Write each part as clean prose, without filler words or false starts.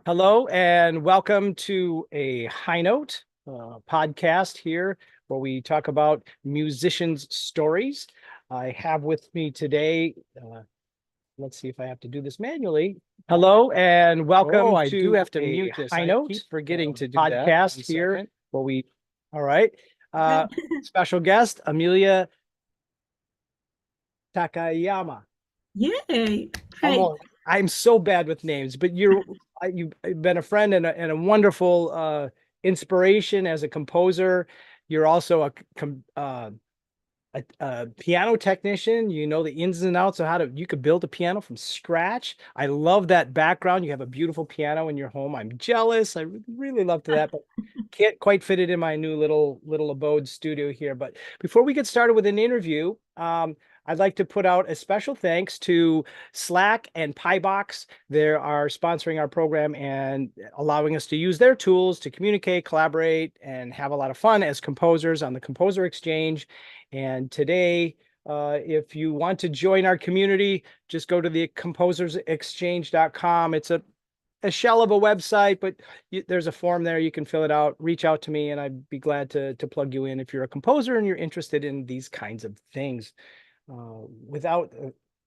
Hello and welcome to a High Note podcast here where we talk about musicians' stories. I have with me today, let's see if I have to do this manually. Hello and welcome I do to have to a mute this. High I Note keep forgetting to do that. podcast 1 here second. where all right. Special guest, Emilia Takayama. Yay! Great. Oh, I'm so bad with names, but you've been a friend and a wonderful inspiration as a composer. You're also a piano technician. You know the ins and outs of you could build a piano from scratch. I love that background. You have a beautiful piano in your home. I'm jealous. I really love that, but can't quite fit it in my new little abode studio here. But before we get started with an interview, I'd like to put out a special thanks to Slack and Piebox. They are sponsoring our program and allowing us to use their tools to communicate, collaborate, and have a lot of fun as composers on the Composer Exchange. And today, if you want to join our community, just go to the composersexchange.com. It's a shell of a website, but there's a form there. You can fill it out, reach out to me, and I'd be glad to plug you in if you're a composer and you're interested in these kinds of things. Without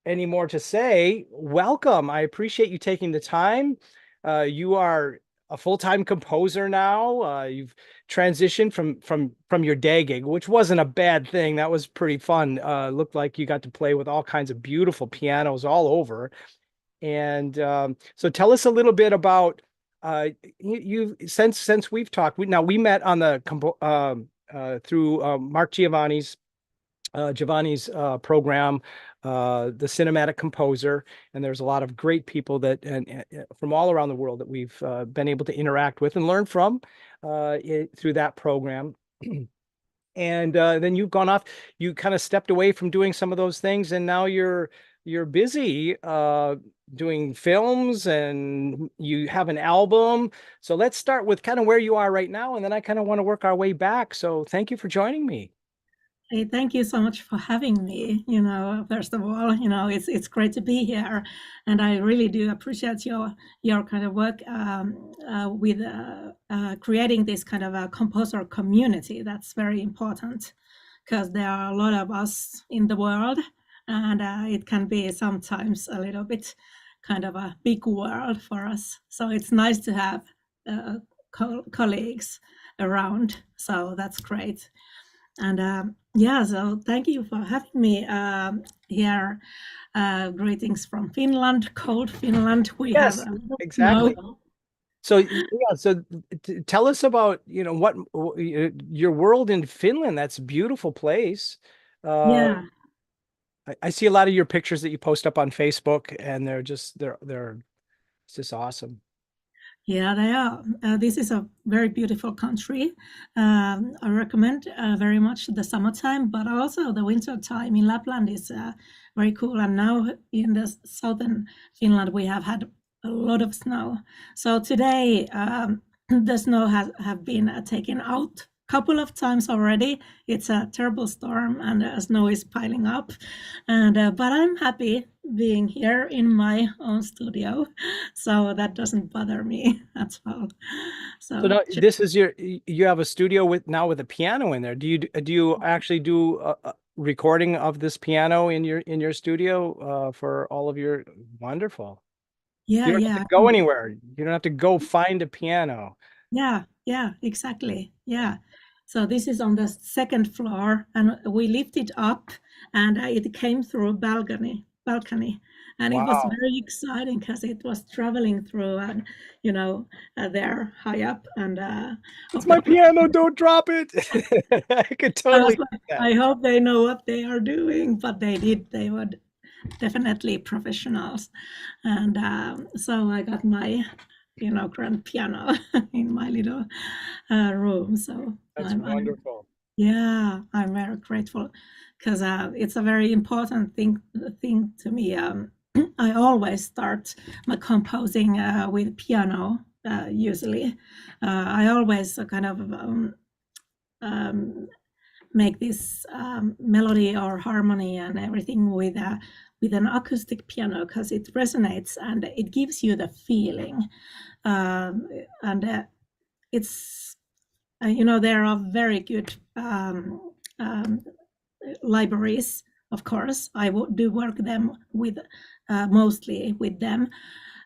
any more to say, welcome. I appreciate you taking the time. You are a full-time composer now. You've transitioned from your day gig, which wasn't a bad thing. That was pretty fun. Looked like you got to play with all kinds of beautiful pianos all over. And so tell us a little bit about you since we've talked. We met on the through Mark Giovanni's program, the Cinematic Composer, and there's a lot of great people that from all around the world that we've been able to interact with and learn from through that program. And then you've gone off, you kind of stepped away from doing some of those things, and now you're busy doing films and you have an album. So let's start with kind of where you are right now, and then I kind of want to work our way back. So thank you for joining me. Hey, thank you so much for having me. First of all, it's great to be here, and I really do appreciate your kind of work with creating this kind of a composer community. That's very important because there are a lot of us in the world, and it can be sometimes a little bit kind of a big world for us. So it's nice to have colleagues around. So that's great. And so thank you for having me here. Greetings from Finland, cold Finland. We Yes, have exactly. snow. So tell us about what your world in Finland. That's a beautiful place. Yeah. I see a lot of your pictures that you post up on Facebook, and they're just awesome. Yeah, they are. This is a very beautiful country. I recommend very much the summertime, but also the winter time in Lapland is very cool. And now in the southern Finland, we have had a lot of snow. So today, the snow have been taken out couple of times already. It's a terrible storm and snow is piling up, and but I'm happy being here in my own studio, so that doesn't bother me at all. So now this is you have a studio with a piano in there. Do you actually do a recording of this piano in your studio for all of your wonderful? Yeah, You don't yeah, have to go anywhere. You don't have to go find a piano. yeah, exactly. Yeah. So this is on the second floor, and we lifted up, and it came through a balcony, and it was Wow. very exciting because it was traveling through, and there high up, and It's my piano. Don't drop it. I could I was totally like, do that. I hope they know what they are doing, but they did. They were definitely professionals, and so I got my grand piano in my little room. So That's wonderful. I'm very grateful because it's a very important thing to me. I always start my composing with piano. Usually, I always kind of make this melody or harmony and everything with with an acoustic piano because it resonates and it gives you the feeling. And it's there are very good libraries. Of course, do work them with mostly with them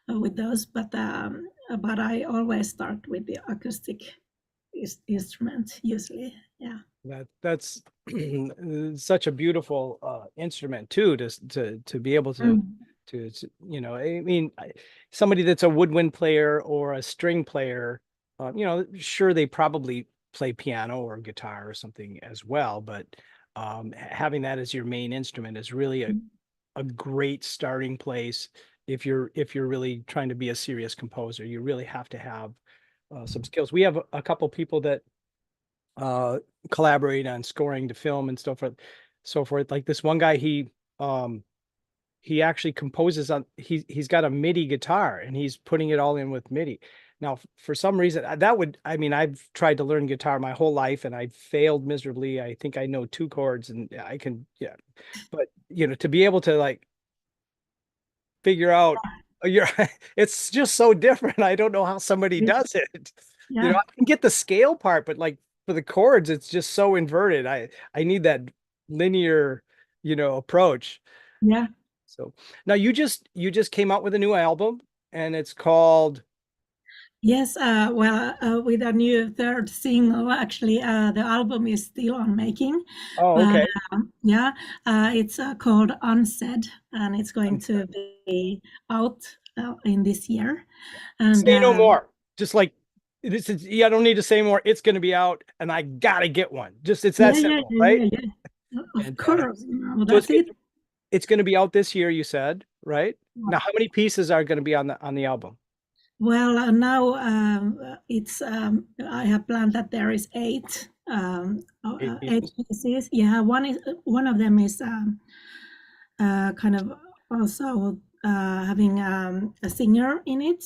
with those, but I always start with the acoustic instrument usually. Yeah. That's such a beautiful instrument too, to be able Mm. I mean, somebody that's a woodwind player or a string player, sure, they probably play piano or guitar or something as well, but having that as your main instrument is really a great starting place if you're really trying to be a serious composer. You really have to have some skills. We have a couple people that uh collaborate on scoring to film and stuff, so forth. Like this one guy, he actually composes on, he's got a MIDI guitar and he's putting it all in with MIDI. Now, for some reason, I mean, I've tried to learn guitar my whole life and I failed miserably. I think I know two chords and I can, yeah. But, to be able to like figure out your it's just so different. I don't know how somebody Yeah. does it. Yeah. I can get the scale part, but like for the chords, it's just so inverted. I need that linear, approach. Yeah. So now you just came out with a new album and it's called. Yes, well, with a new third single, actually, the album is still on making, Oh, but okay. yeah, it's called Unsaid, and it's going to be out in this year. And Say no more. Just like this is, yeah, I don't need to say more. It's going to be out and I gotta get one. Just it's that yeah, yeah, simple, right? yeah, yeah, yeah. Of Fantastic. course, So it's that's it. it's going to be out this year, you said, right? Now, how many pieces are going to be on the album? Well, now it's I have planned that there is Eight eight pieces. pieces. Yeah, one of them is kind of also having a singer in it.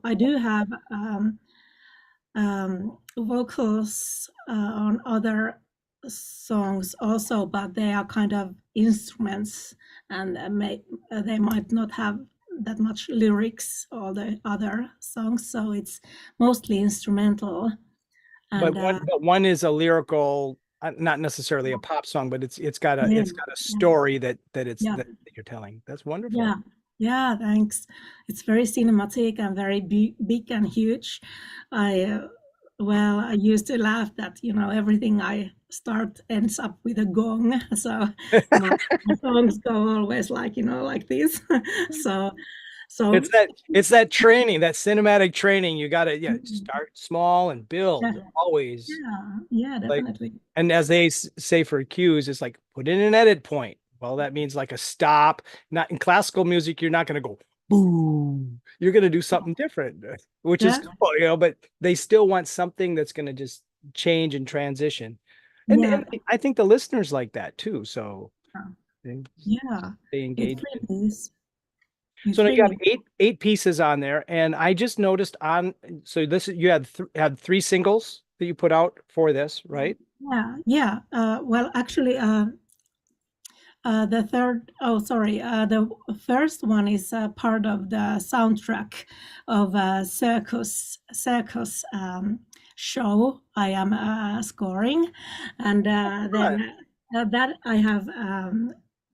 I do have vocals on other songs also, but they are kind of instruments, and they might not have that much lyrics all the other songs, so it's mostly instrumental. But And one is a lyrical, not necessarily a pop song, but it's got a yeah, it's got a yeah, story that yeah, you're telling. That's wonderful. yeah, yeah. Thanks. It's very cinematic and very big and huge. I well, I used to laugh that everything I start ends up with a gong. So my songs go always like like this. so It's so that training, that cinematic training. You got to, yeah, mm, start small and yeah, build always. yeah, yeah, Like, definitely. and as they say for cues, it's like put in an edit point. Well, that means like a stop. Not in classical music, you're not going to go boom. You're going to do something different, which is Yeah, cool, but they still want something that's going to just change and transition. And yeah, I think the listeners like that too. So they, yeah. they It engage. really is. So It now you have really. eight pieces on there, and I just noticed on. So this you had three singles that you put out for this, right? Yeah, yeah. Well, actually, the third, oh, sorry, the first one is part of the soundtrack of a circus show I am scoring, and Fun. then that I have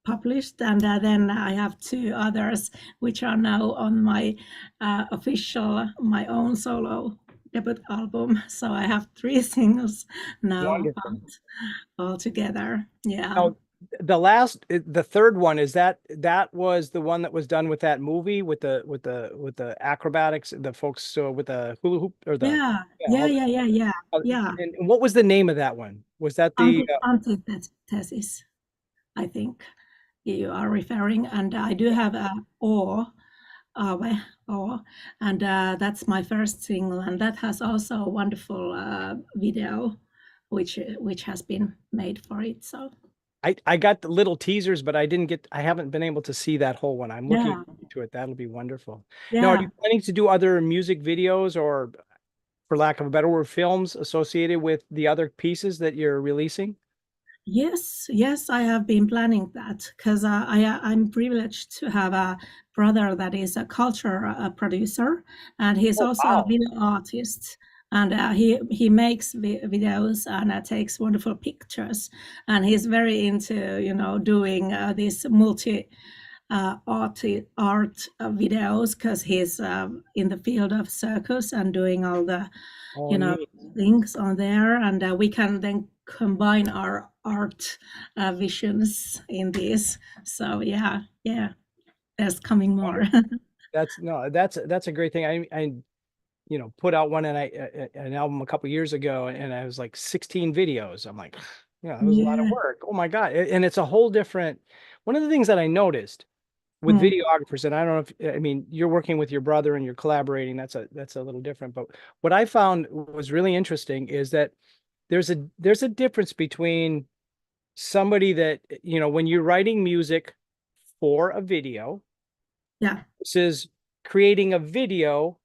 published, and then I have two others which are now on my my own solo debut album. So I have three singles now Wonderful. out all together. Yeah. Now, the third one is that was the one that was done with that movie with the acrobatics, the folks, so with the hula hoop or the, Yeah, yeah, yeah, all the, yeah, yeah, yeah, yeah. and what was the name of that one? Was that the Antithesis, I think you are referring, and I do have a or, or, and that's my first single, and that has also a wonderful video, which has been made for it. So I got the little teasers, but I haven't been able to see that whole one. I'm looking yeah, to it. That'll be wonderful. Now, are yeah. you planning to do other music videos or, for lack of a better word, films associated with the other pieces that you're releasing? Yes, yes, I have been planning that because I'm privileged to have a brother that is a culture producer, and he's Oh, also a wow. video artist. And he makes videos and takes wonderful pictures, and he's very into doing these multi art videos because he's in the field of circus and doing all the Oh, you know neat. things on there, and we can then combine our art visions in this. So yeah, yeah, there's coming more. Wonderful. That's no, that's a great thing. Put out an album a couple years ago, and I was like 16 videos. I'm like, yeah, that was a lot of Yeah. work. Oh my God. And it's a whole different, one of the things that I noticed with Mm. videographers, and I don't know if, I mean, you're working with your brother and you're collaborating, that's a little different. But what I found was really interesting is that there's a difference between somebody that, when you're writing music for a video Yeah. versus creating a video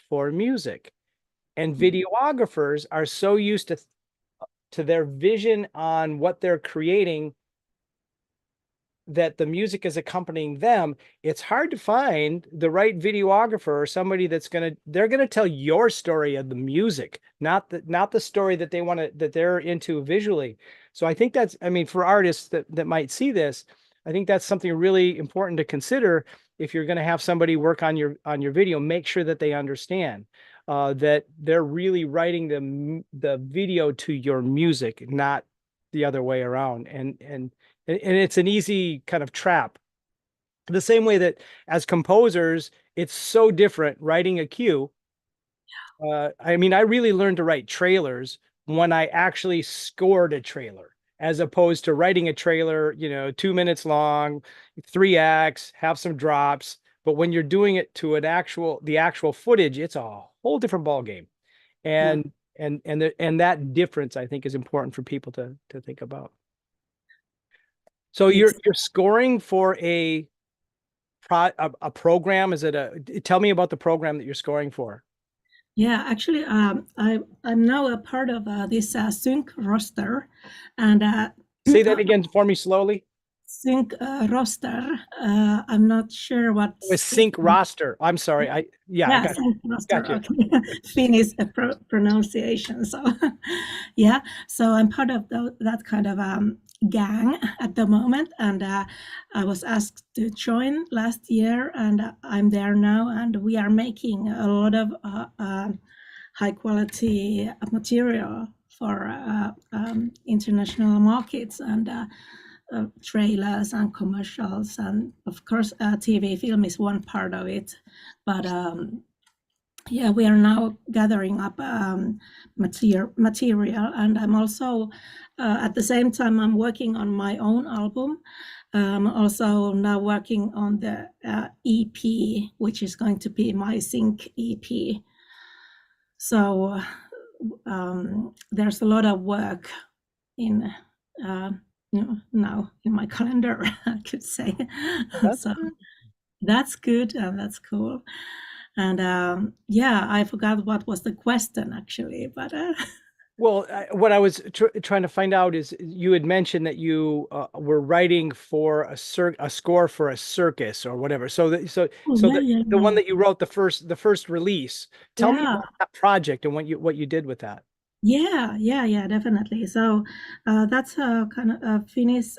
for music. And videographers are so used to their vision on what they're creating that the music is accompanying them. It's hard to find the right videographer or somebody they're gonna tell your story of the music, not the story that they're into visually. So I think I mean, for artists that might see this, I think that's something really important to consider. If you're going to have somebody work on your video, make sure that they understand that they're really writing the video to your music, not the other way around. And it's an easy kind of trap. The same way that as composers, it's so different writing a cue. I mean, I really learned to write trailers when I actually scored a trailer, as opposed to writing a trailer, 2 minutes long, three acts, have some drops. But when you're doing it to the actual footage, it's a whole different ball game. Yeah. And that difference, I think, is important for people to think about. So you're Ex- you're scoring for a program. Is it tell me about the program that you're scoring for? yeah, actually, I'm now a part of this sync roster, and Say that again for me slowly. sync roster. I'm not sure With what's it. sync roster. I'm sorry. Yeah, I Yeah, got sync roster. gotcha. Okay, Finnish pronunciation. So, yeah, so I'm part of that kind of gang at the moment, and I was asked to join last year, and I'm there now, and we are making a lot of high quality material for international markets and trailers and commercials, and of course TV film is one part of it, but yeah, we are now gathering up material, and I'm also at the same time I'm working on my own album. Also now working on the EP, which is going to be my sync EP. So there's a lot of work in now in my calendar, I could say. Well, that's So good. that's good and that's cool. And yeah, I forgot what was the question actually, but Well, what I was trying to find out is you had mentioned that you were writing for a score for a circus or whatever. So oh, so yeah, yeah, the one yeah, that you wrote the first release. Tell me yeah, about that project and what you did with that. yeah, yeah, yeah, definitely. So that's a kind of a Finnish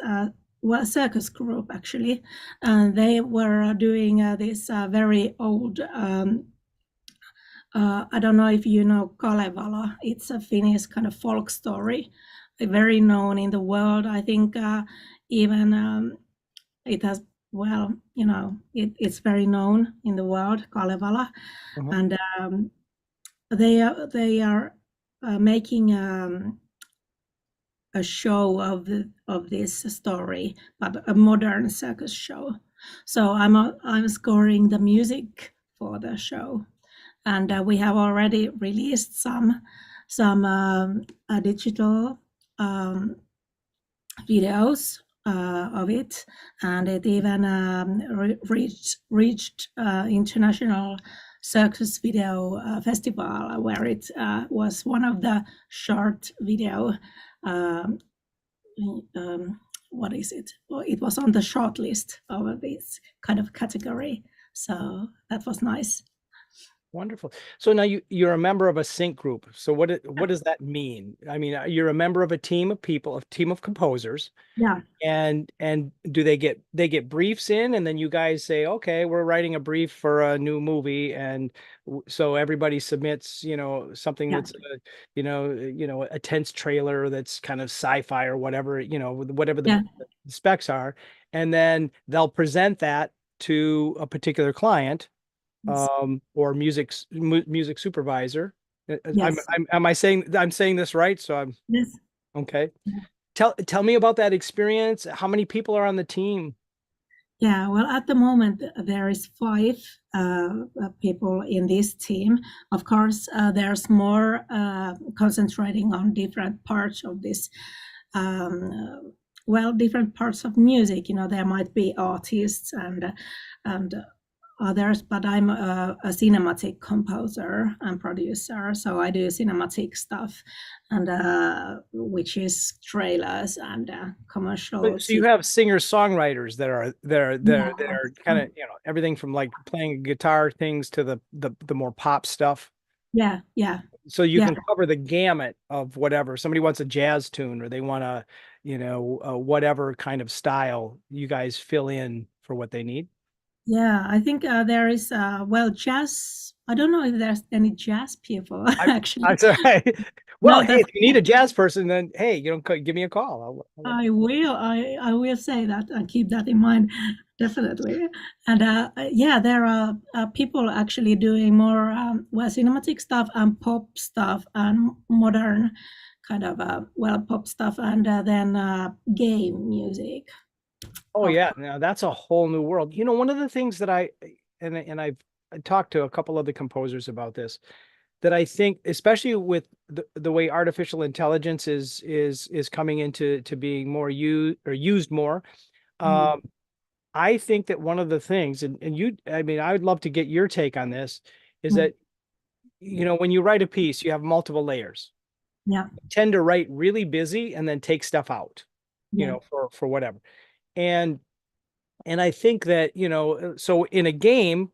well, circus group actually, and they were doing this very old. I don't know if you know Kalevala. It's a Finnish kind of folk story, very known in the world. I think even it has, well, it's very known in the world, Kalevala, Uh-huh. and they are making a show of this story, but a modern circus show. So I'm scoring the music for the show, and we have already released some digital um, videos of it, and it even reached international circus video festival, where it was one of the short video um, what is it? Well, it was on the short list of this kind of category. So that was nice. Wonderful. So now you're a member of a sync group. So what does that mean? I mean, you're a member of a team of people, a team of composers, Yeah. and do they get briefs in, and then you guys say, okay, we're writing a brief for a new movie, and so everybody submits, something Yeah. that's a tense trailer that's kind of sci-fi or whatever, whatever the Yeah. specs are, and then they'll present that to a particular client, Yes. or music supervisor. Yes. I'm saying this right? So I'm Yes. okay. Tell me about that experience. How many people are on the team? Yeah, well, at the moment there is five people in this team. Of course, there's more concentrating on different parts of this. Different parts of music. There might be artists and others, but I'm a cinematic composer and producer, so I do cinematic stuff, and which is trailers and commercial So you TV. have singer-songwriters that are kind Yeah, of, everything from like playing guitar things to the more pop stuff. yeah, yeah, So you yeah, can cover the gamut of whatever. Somebody wants a jazz tune, or they want whatever kind of style, you guys fill in for what they need. yeah. I think there is jazz. I don't know if there's any jazz people I, actually. I'm sorry. Well, No, hey, that's if you need a jazz person, then hey, give me a call. I'll let I will. I will say that and keep that in mind, definitely. And yeah, there are people actually doing more cinematic stuff and pop stuff and modern kind of pop stuff and then game music, Oh of yeah, course. now that's a whole new world. One of the things that I've talked to a couple of the composers about this, that I think, especially with the way artificial intelligence is coming into to being more used more. Mm, Um, I think that one of the things, and I mean, I would love to get your take on this, is mm, that, when you write a piece, you have multiple layers. yeah, You tend to write really busy and then take stuff out, yeah, for whatever. And I think that, so in a game,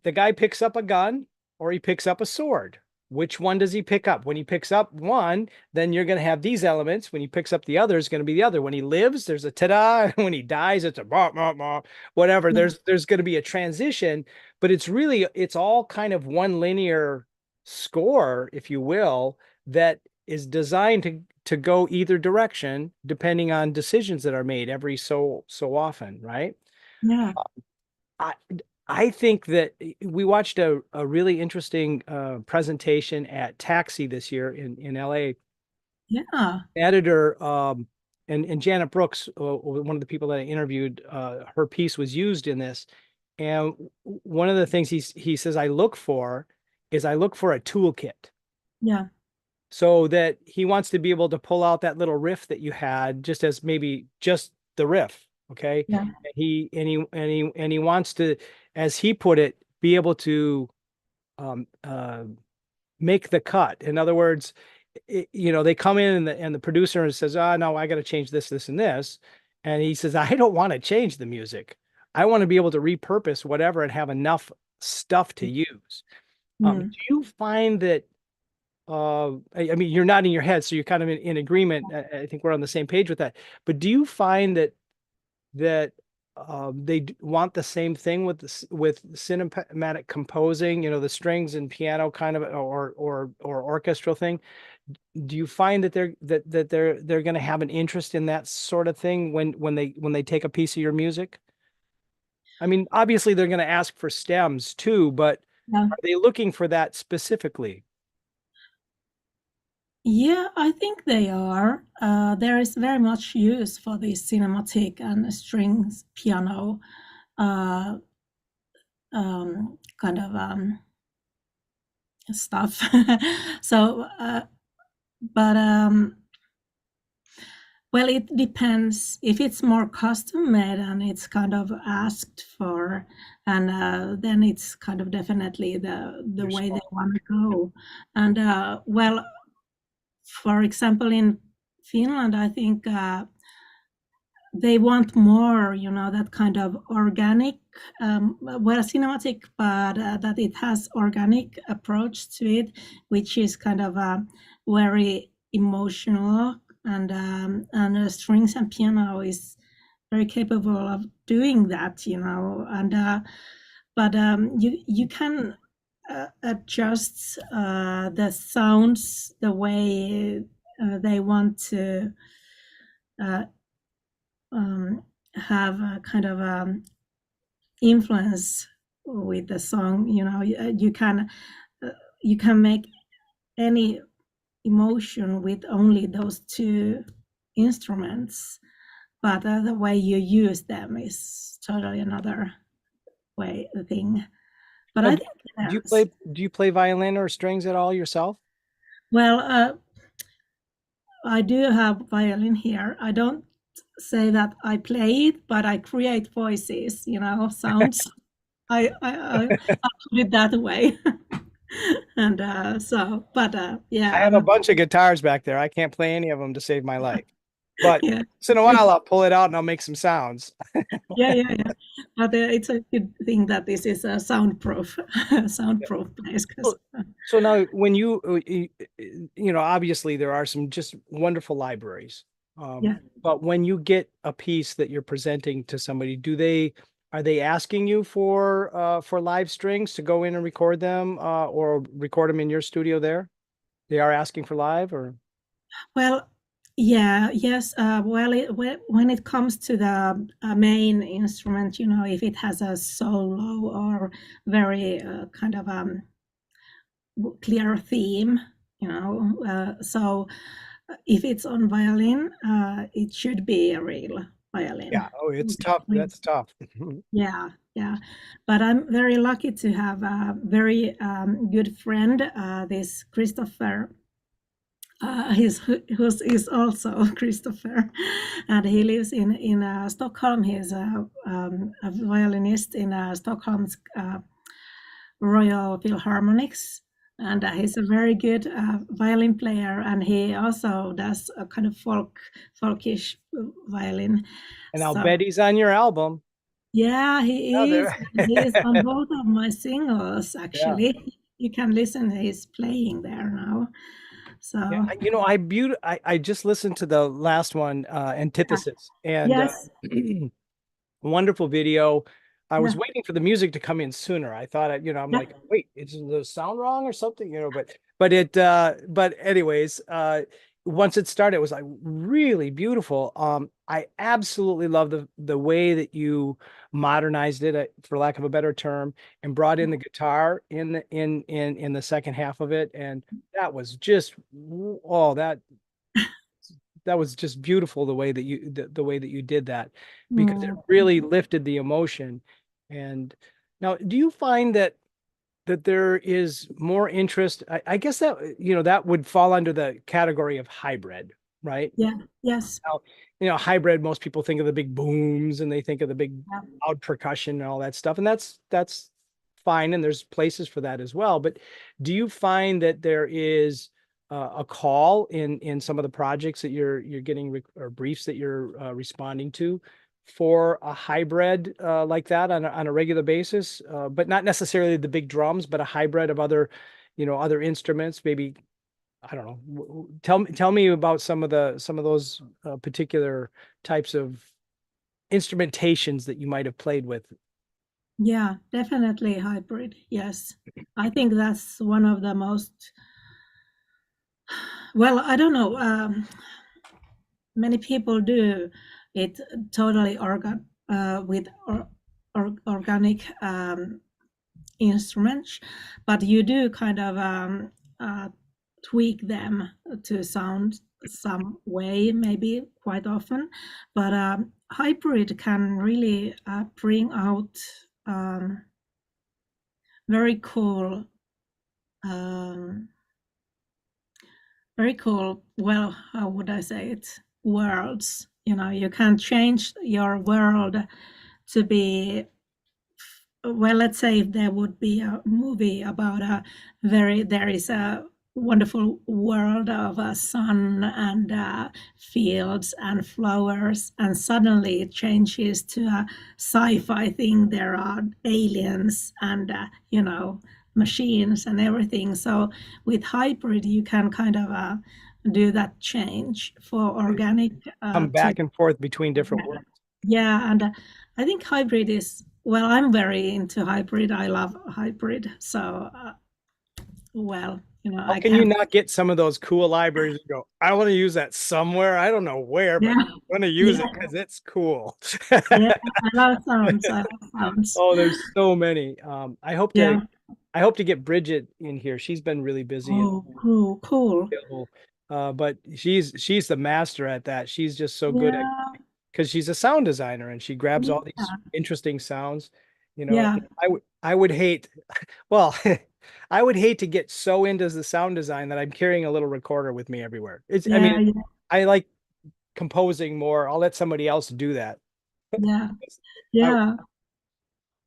the guy picks up a gun or he picks up a sword. Which one does he pick up? When he picks up one, then you're going to have these elements. When he picks up the other, it's going to be the other. When he lives, there's a ta-da. When he dies, it's a bah, bah, bah, whatever. yeah, There's going to be a transition, but it's all kind of one linear score, if you will, that is designed to go either direction depending on decisions that are made every so often, right? yeah, I I think that we watched a really interesting presentation at Taxi this year in LA. yeah, Editor, and Janet Brooks, one of the people that I interviewed, her piece was used in this. And one of the things he says I look for a toolkit, yeah, so that he wants to be able to pull out that little riff that you had, just as maybe just the riff. Okay. yeah, And he wants to, as he put it, be able to um, uh, make the cut. In other words, they come in, and the producer says, "Ah, no, I got to change this, this, and this," and he says, "I don't want to change the music. I want to be able to repurpose whatever and have enough stuff to use." Do mm, you find that? I mean, you're nodding your head, so you're kind of in agreement. I think we're on the same page with that. But do you find that they want the same thing with with cinematic composing, the strings and piano kind of, or orchestral thing? Do you find that they're going to have an interest in that sort of thing when they take a piece of your music? I mean, obviously they're going to ask for stems too, but yeah. are they looking for that specifically? Yeah, I think they are. There is very much use for the cinematic and strings piano uh, kind of stuff. So, but it depends. If it's more custom made and it's kind of asked for, and then it's kind of definitely the You're way they small. want to go. And for example, in Finland, I think they want more, that kind of organic, well, cinematic, but that it has organic approach to it, which is kind of very emotional, and strings and piano is very capable of doing that, and but you can adjust the sounds the way they want to uh, have a kind of influence with the song. Uh, you can make any emotion with only those two instruments, but the way you use them is totally another way thing. But Now, I think yes. do you play violin or strings at all yourself? Well, I do have violin here. I don't say that I play it, but I create voices, sounds. I put it that way. And but I yeah, have a bunch of guitars back there. I can't play any of them to save my life. But yeah, once in a while, I'll pull it out and I'll make some sounds. yeah. But it's a good thing that this is a soundproof, soundproof place. So, 'Cause, so now, when obviously there are some just wonderful libraries. yeah. But when you get a piece that you're presenting to somebody, are they asking you for live strings to go in and record them, or record them in your studio there? They are asking for live, or Well, yeah, yes. Well, when it comes to the main instrument, if it has a solo or very kind of clear theme, so if it's on violin, it should be a real violin. yeah. Oh, it's tough. That's tough. Yeah, yeah. But I'm very lucky to have a very good friend, this Christopher. Who's is also Christopher, and he lives in Stockholm. He's a violinist in Stockholm's Royal Philharmonics, and he's a very good violin player. And he also does a kind of folkish violin. And I'll So bet he's on your album. yeah, Oh, he is. there. He is on both of my singles, Yeah. actually. You can listen. He's playing there now. Yeah, So I just listened to the last one, yeah. Antithesis, and Yes. wonderful video. I Yeah. was waiting for the music to come in sooner. I thought, I'm Yeah. like, wait, is the sound wrong or something? But anyways, once it started, it was like really beautiful. I absolutely love the way that you modernized it, for lack of a better term, and brought in the guitar in the second half of it, and that was just, oh, that was just beautiful, the way that you did that, because it Mm, really lifted the emotion. And now, do you find that there is more interest? I guess that that would fall under the category of hybrid, right? yeah. Yes. Now, hybrid, most people think of the big booms and they think of the big Yeah. loud percussion and all that stuff, and that's fine, and there's places for that as well. But do you find that there is a call in some of the projects that you're getting, or briefs that you're responding to, for a hybrid like that on a regular basis, but not necessarily the big drums, but a hybrid of other instruments, maybe. I don't know. Tell me about some of those particular types of instrumentations that you might have played with. Yeah, definitely hybrid. Yes. I think that's one of the most, well, I don't know. Many people do it totally with organic instruments, but you do kind of tweak them to sound some way, maybe quite often. But hybrid can really bring out very cool, um, very cool. Well, how would I say it? Worlds. You can change your world to be, well, let's say if there would be a movie about there is a wonderful world of sun and fields and flowers, and suddenly it changes to a sci-fi thing. There are aliens and machines and everything. So with hybrid, you can kind of do that change for organic Come to back and forth between different worlds. yeah, and I think hybrid is well. I'm very into hybrid. I love hybrid. So well, How I can you can't. not get some of those cool libraries and go, I want to use that somewhere? I don't know where, but Yeah, I want to use yeah, it because it's cool. yeah. I love sounds. I love sounds. Oh, there's so many. Yeah. I hope to get Bridget in here. She's been really busy and Oh, cool, cool. available. But she's the master at that. She's just so good at Yeah, because she's a sound designer and she grabs all these yeah, interesting sounds. yeah, I would hate, well, I would hate to get so into the sound design that I'm carrying a little recorder with me everywhere. I yeah, mean, yeah, I like composing more. I'll let somebody else do that. yeah, I, yeah.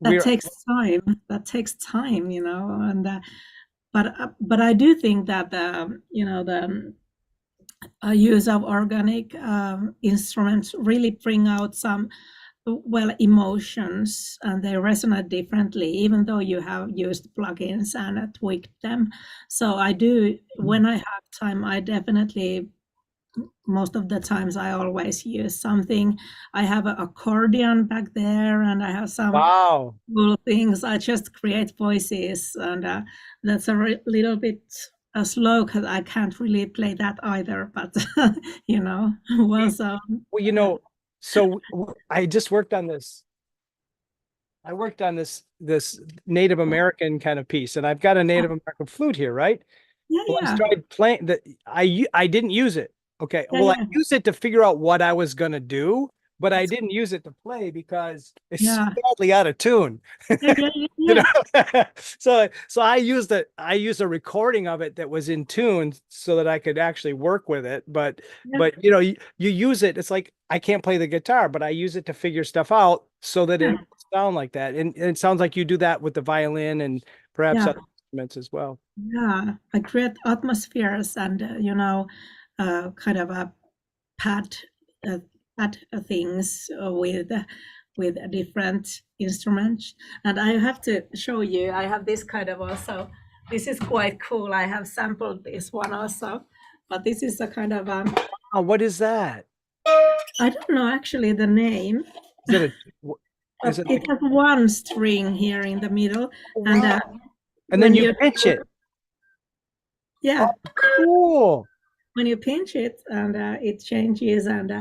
That we're, takes time. That takes time, and but I do think that the use of organic instruments really bring out some well emotions, and they resonate differently even though you have used plugins and tweaked them. So I do, when I have time, I definitely, most of the times, I always use something. I have an accordion back there, and I have some wow. cool things. I just create voices, and that's a little bit slow because I can't really play that either. But well, so Well, I just worked on this. I worked on this Native American kind of piece, and I've got a Native American flute here, right? yeah, Well, I yeah, started playing that. I didn't use it. Okay. yeah, Well, I yeah, used it to figure out what I was gonna do, but I didn't use it to play because it's yeah, badly out of tune. yeah, yeah, yeah, You yeah, know, so I used a recording of it that was in tune so that I could actually work with it. yeah, But you use it. It's like I can't play the guitar, but I use it to figure stuff out so that it yeah, will sound like that. And it sounds like you do that with the violin and perhaps yeah. other instruments as well. Yeah, I create atmospheres and kind of a pad uh, pad things with different instruments. And I have to show you. I have this kind of also. This is quite cool. I have sampled this one also, but this is a kind of Oh, what is that? I don't know actually the name. Is it is it It like, has one string here in the middle, oh, and wow. And then when you you pitch it. Oh, yeah, cool. when you pinch it and it changes, and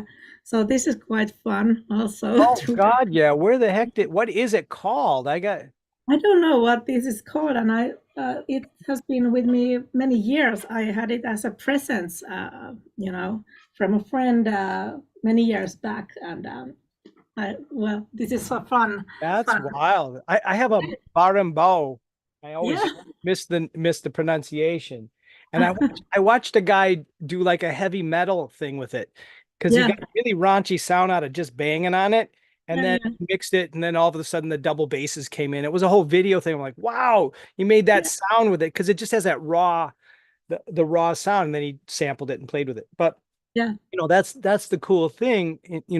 so this is quite fun also Oh to God, yeah. Where the heck what is it called? I don't know what this is called, and it has been with me many years. I had it as a present, from a friend many years back, and well, this is so fun, That's fun. wild. I have a barimbau. I Yeah, always miss the pronunciation. And I watched a guy do like a heavy metal thing with it because he yeah, got a really raunchy sound out of just banging on it and yeah, then yeah, mixed it and then all of a sudden the double basses came in. It was a whole video thing. I'm like, wow, he made that yeah, sound with it because it just has that raw the raw sound and then he sampled it and played with it. But yeah, that's the cool thing,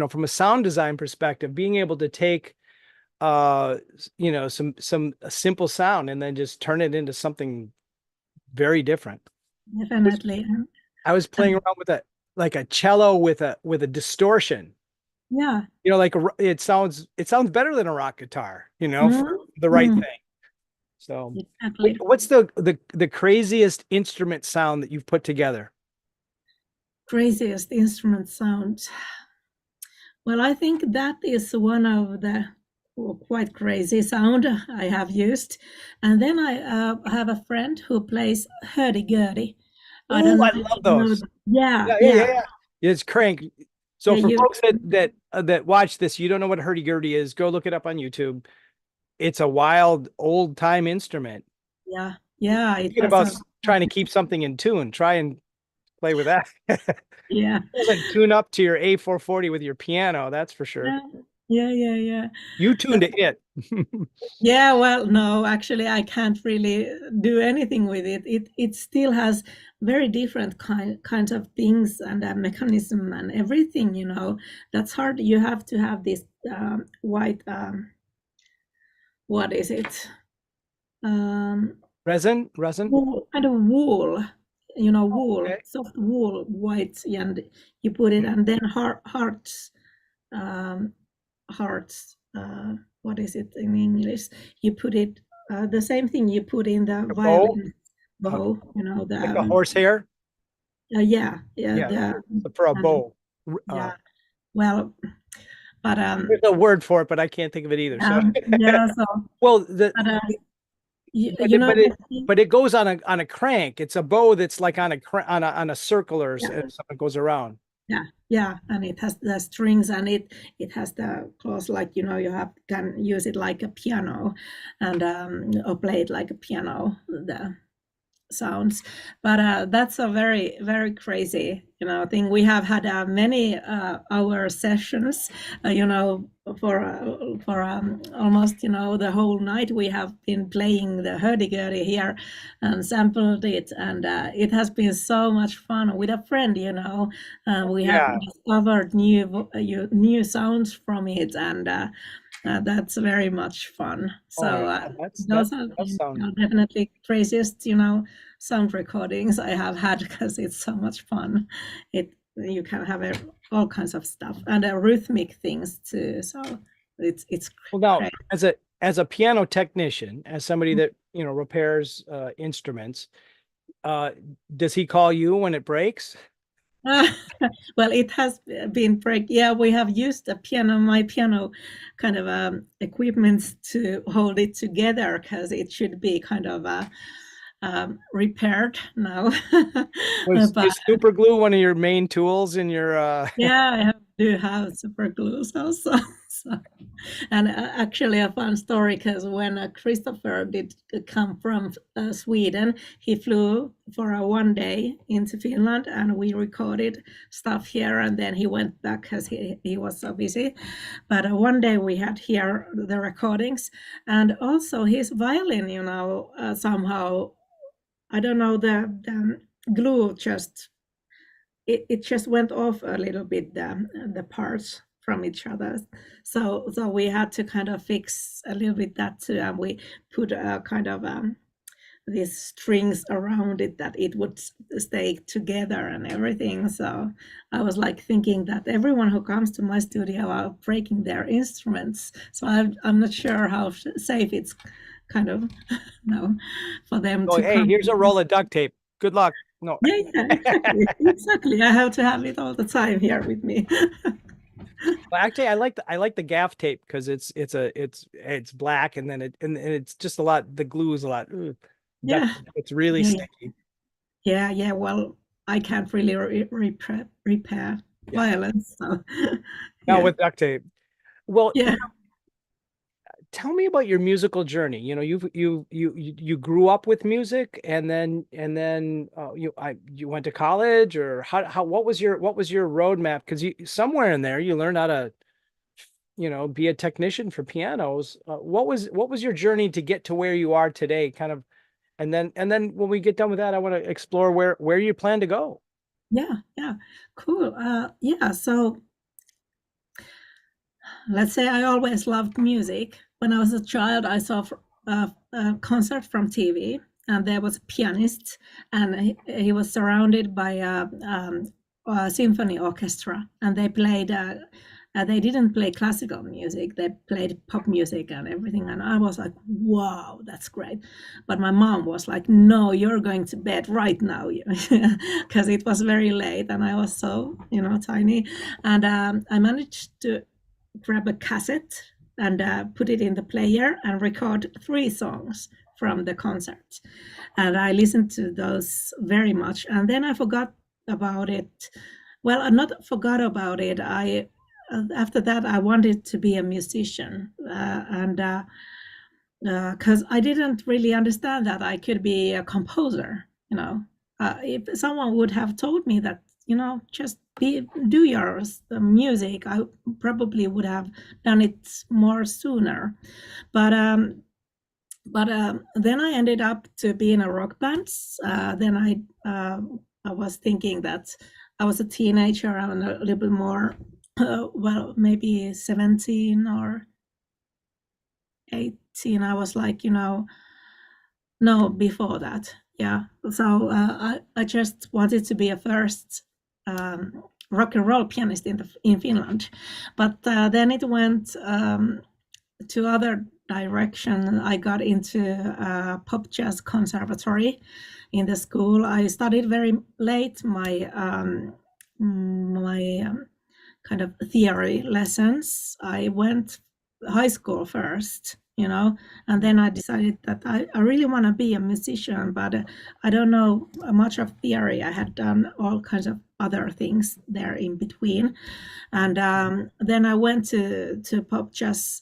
from a sound design perspective, being able to take some a simple sound and then just turn it into something very different. definitely, I was playing and around with a cello with a distortion. yeah. It sounds better than a rock guitar, for Mhm, the right mhm, thing. So exactly. what's the craziest instrument sound that you've put together? Craziest instrument sound. Well, I think that is one of the quite crazy sound I have used. And then I have a friend who plays hurdy-gurdy. I Oh, don't know I if love you know those. that. Yeah, Yeah, yeah, yeah, yeah, yeah. It's crank. So yeah, for you, folks that watch this, you don't know what hurdy-gurdy is, go look it up on YouTube. It's a wild old time instrument. yeah, yeah, it Thinking has about a, trying to keep something in tune, try and play with that. yeah, Doesn't tune up to your A440 with your piano, that's for sure. yeah. Yeah, yeah, yeah. You tuned to it. Yeah, well, no, actually, I can't really do anything with it. It still has very different kinds of things and a mechanism and everything, you know. That's hard. You have to have this white, what is it? Um, Resin. wool, kind of wool, you know, wool, Okay. soft wool, white, and you put it, and then hearts, um, hearts. What is it in English? You put it the same thing you put in the A bow, violin uh, bow. You know the like a horsehair. yeah, yeah, Yeah, the so for a and bow. Uh, yeah. Well, but there's a word for it, but I can't think of it either. So, yeah. So, well, but but you it, know but it the thing. but it goes on a crank. It's a bow that's like on a circle or Yeah. something goes around. Yeah, yeah, and it has the strings and it has the claws like you know you have can use it like a piano and or play it like a piano the sounds. But that's a very crazy you know thing. We have had many hour sessions, you know, for almost you know the whole night. We have been playing the hurdy-gurdy here and sampled it, and it has been so much fun with a friend. You know, we have Yeah. discovered new sounds from it, and that's very much fun. Oh So yeah. That's those are that you sounds. know, definitely craziest, you know, sound recordings I have had because it's so much fun. It you can have all kinds of stuff and rhythmic things too. So it's Well, now great. as a piano technician, as somebody that repairs instruments, uh, does he call you when it breaks? Well, it has been break. Yeah, we have used a piano, my piano, kind of equipments to hold it together because it should be kind of repaired now. Was But is super glue one of your main tools in your yeah, do have super glues also. So, and actually, a fun story because when Christopher did come from Sweden, he flew for a 1 day into Finland, and we recorded stuff here. And then he went back because he was so busy. But 1 day we had here the recordings, and also his violin. You know, somehow I don't know the glue just it just went off a little bit the parts from each other. So we had to kind of fix a little bit that too, and we put a kind of these strings around it that it would stay together and everything. So I was like thinking that everyone who comes to my studio are breaking their instruments. So I'm not sure how safe it's kind of no for them oh, to hey, come. here's a roll of duct tape. Good luck. No. Yeah, yeah, exactly. Exactly. I have to have it all the time here with me. Well, actually, I like the gaff tape because it's black and then and it's just a lot. The glue is a lot. Duct Yeah. tape. It's really Yeah, yeah. sticky. Yeah, yeah. Well, I can't really repair Yeah. violence. So Now yeah. with duct tape. Well, Yeah. tell me about your musical journey. You grew up with music and then you went to college or how what was your roadmap? Because you somewhere in there you learned how to be a technician for pianos. What was your journey to get to where you are today? Kind of, and then when we get done with that, I want to explore where you plan to go. Yeah, yeah. Cool. Yeah, so let's say I always loved music. When I was a child, I saw a concert from TV, and there was a pianist, and he was surrounded by a symphony orchestra, and they played. They didn't play classical music; they played pop music and everything. And I was like, "Wow, that's great!" But my mom was like, "No, you're going to bed right now," because it was very late, and I was so tiny. And I managed to grab a cassette and put it in the player and record 3 songs from the concert. And I listened to those very much. And then I forgot about it. Well, I not forgot about it. I after that I wanted to be a musician, and because I didn't really understand that I could be a composer. If someone would have told me that just do yours, the music. I probably would have done it more sooner, but then I ended up to be in a rock band. Then I was thinking that I was a teenager and a little bit more, well, maybe 17 or 18. I was like, no, before that. Yeah. So I just wanted to be a first rock and roll pianist in Finland. But then it went to other direction. I got into pop jazz conservatory in the school. I studied very late my kind of theory lessons. I went high school first, and then I decided that I really want to be a musician, but I don't know much of theory. I had done all kinds of other things there in between. And then I went to pop jazz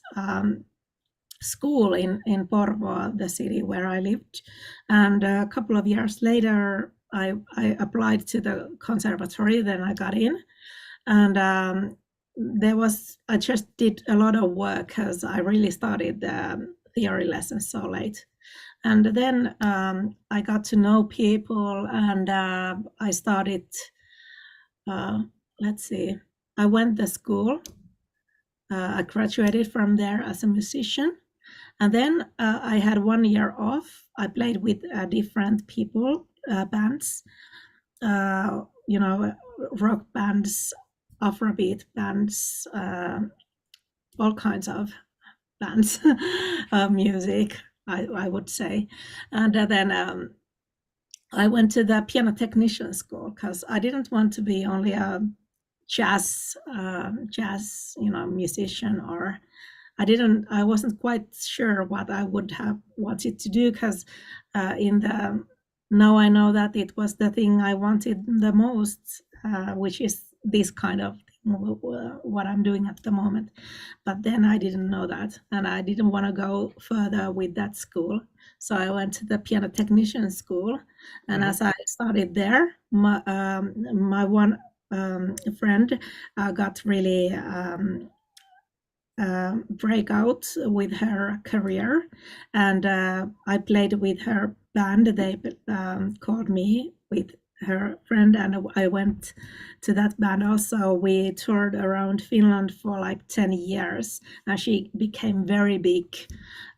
school in Porvoo, the city where I lived. And a couple of years later, I applied to the conservatory, then I got in. And I just did a lot of work because I really started the theory lessons so late. And then I got to know people, and I started, let's see, I went to school. I graduated from there as a musician. And then I had 1 year off. I played with different people, bands, rock bands, Afrobeat bands, all kinds of bands, music, I would say. And then I went to the piano technician school because I didn't want to be only a jazz, musician, or I wasn't quite sure what I would have wanted to do because now I know that it was the thing I wanted the most, which is this kind of thing, what I'm doing at the moment. But then I didn't know that, and I didn't want to go further with that school. So I went to the piano technician school, and as I started there, my one friend got really break out with her career, and I played with her band. They called me with her friend, and I went to that band also. We toured around Finland for like 10 years, and she became very big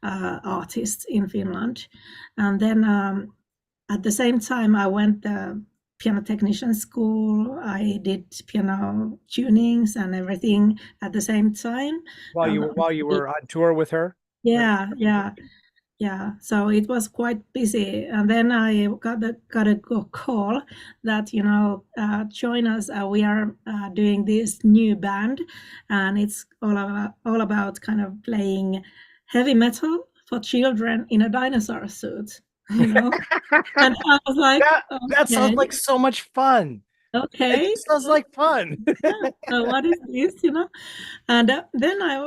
artist in Finland. And then at the same time, I went the piano technician school. I did piano tunings and everything at the same time. While you were on tour with her? Yeah, yeah, yeah. So it was quite busy, and then I got a call that join us. We are doing this new band, and it's all about kind of playing heavy metal for children in a dinosaur suit. And I was like, That sounds okay, like so much fun. It okay, just sounds like fun. yeah. So what is this? And then I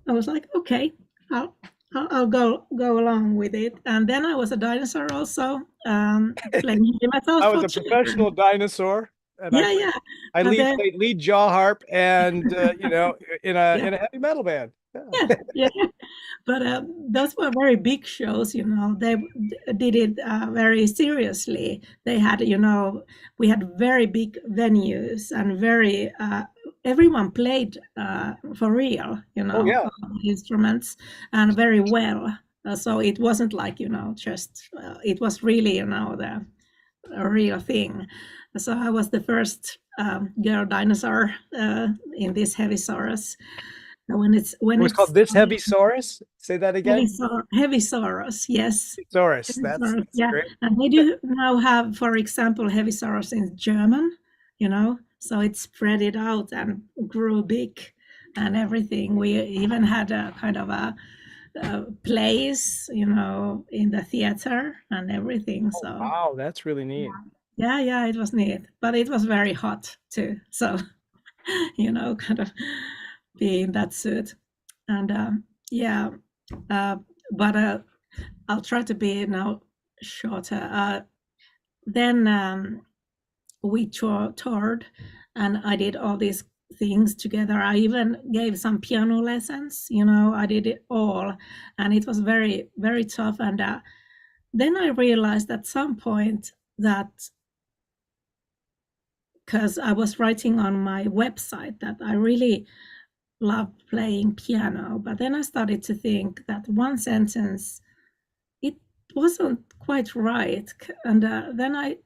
was like, okay, I'll I'll go along with it. And then I was a dinosaur also, playing heavy metal I was for a professional children. dinosaur, and Yeah, yeah. I And then played lead jaw harp, and yeah, in a heavy metal band. yeah, yeah. But those were very big shows. They did it very seriously. They had, we had very big venues, and very everyone played for real, Oh yeah. instruments, and very well. So it wasn't like, just it was really, the a real thing. So I was the first girl dinosaur in this heavy saurus. It When was it's called This Heavy Saurus. Say that again. heavy saurus, yes. Saurus. Heavy saurus, That's yeah. great. And they do now have, for example, heavy saurus in German, so it spread it out and grew big and everything. We even had a kind of a plays, in the theater and everything. Oh So wow, that's really neat. yeah, yeah, it was neat, but it was very hot too. So kind of be in that suit, and yeah, uh, but I'll try to be now shorter. Then we toured, and I did all these things together. I even gave some piano lessons, I did it all, and it was very, very tough. And then I realized at some point that, because I was writing on my website that I really love playing piano, but then I started to think that one sentence, it wasn't quite right. And then I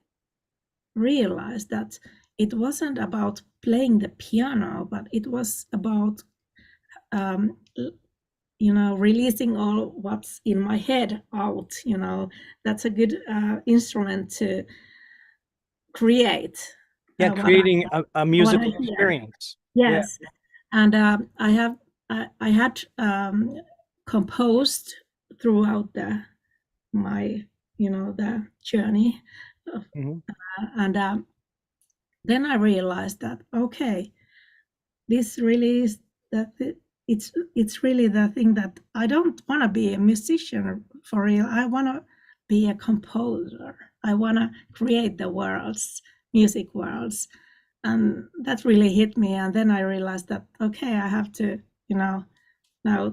realized that it wasn't about playing the piano, but it was about um, releasing all what's in my head out. That's a good instrument to create Yeah, what I creating a what I musical hear. experience. Yeah. Yes, and I had composed throughout my the journey, Mhm. and then I realized that, okay, this really is that it's really the thing that I don't want to be a musician for real. I want to be a composer. I want to create the worlds, music worlds, and that really hit me. And then I realized that, okay, I have to now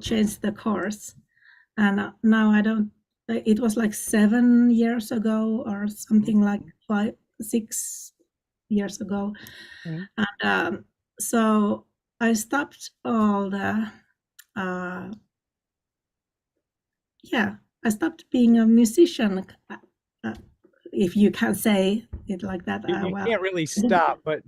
change the course. And now I don't. It was like 7 years ago or something, like 5, 6 years ago, Mhm. and so I stopped all the, uh, yeah, I stopped being a musician, uh, if you can say it like that. You Well, can't really stop, but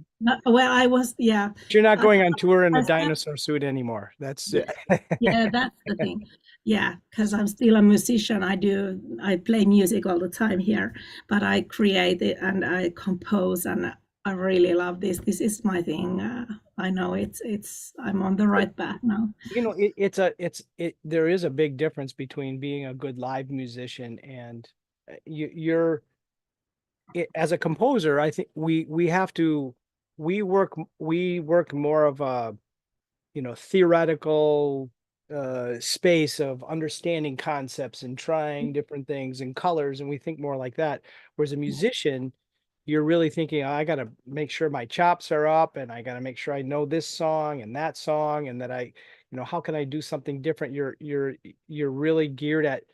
well, I was, yeah, you're not I, going on tour in a I stopped. dinosaur suit anymore. That's it. Yeah, yeah, that's the thing. Yeah, because I'm still a musician. I play music all the time here, but I create it and I compose, and I really love this. This is my thing. I know I'm on the right path now. There is a big difference between being a good live musician and you're as a composer. I think we have to we work more of a theoretical space of understanding concepts and trying different things and colors, and we think more like that. Whereas a musician, you're really thinking, "Oh, I got to make sure my chops are up, and I got to make sure I know this song and that song, and that how can I do something different?" You're really geared at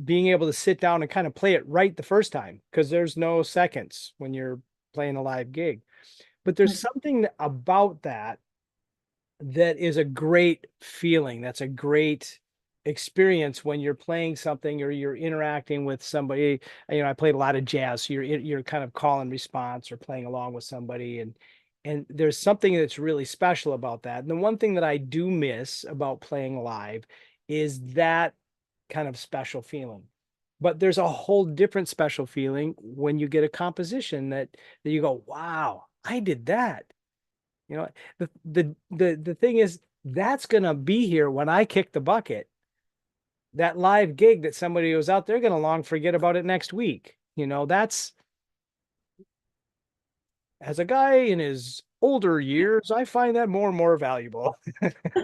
being able to sit down and kind of play it right the first time, because there's no seconds when you're playing a live gig. But there's something about that is a great feeling. That's a great experience when you're playing something or you're interacting with somebody. I played a lot of jazz, so you're kind of call and response or playing along with somebody, and there's something that's really special about that. And the one thing that I do miss about playing live is that kind of special feeling. But there's a whole different special feeling when you get a composition that you go, wow, I did that. You know, the thing is, that's gonna be here when I kick the bucket. That live gig that somebody was out there gonna long forget about it next week. That's, as a guy in his older years, I find that more and more valuable.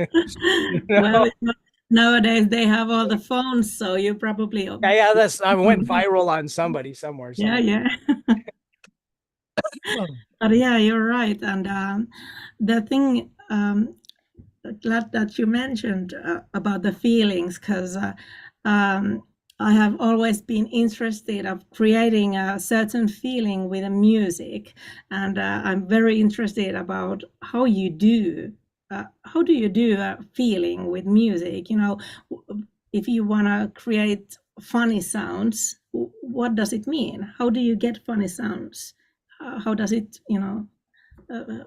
You Well, know? nowadays they have all the phones, so you probably, Yeah, yeah, I went viral on somebody somewhere. yeah, So yeah. But yeah, you're right. And the thing, glad that you mentioned about the feelings, because um, I have always been interested of creating a certain feeling with the music, and I'm very interested about how you do. How do you do a feeling with music? If you want to create funny sounds, what does it mean? How do you get funny sounds? How does it,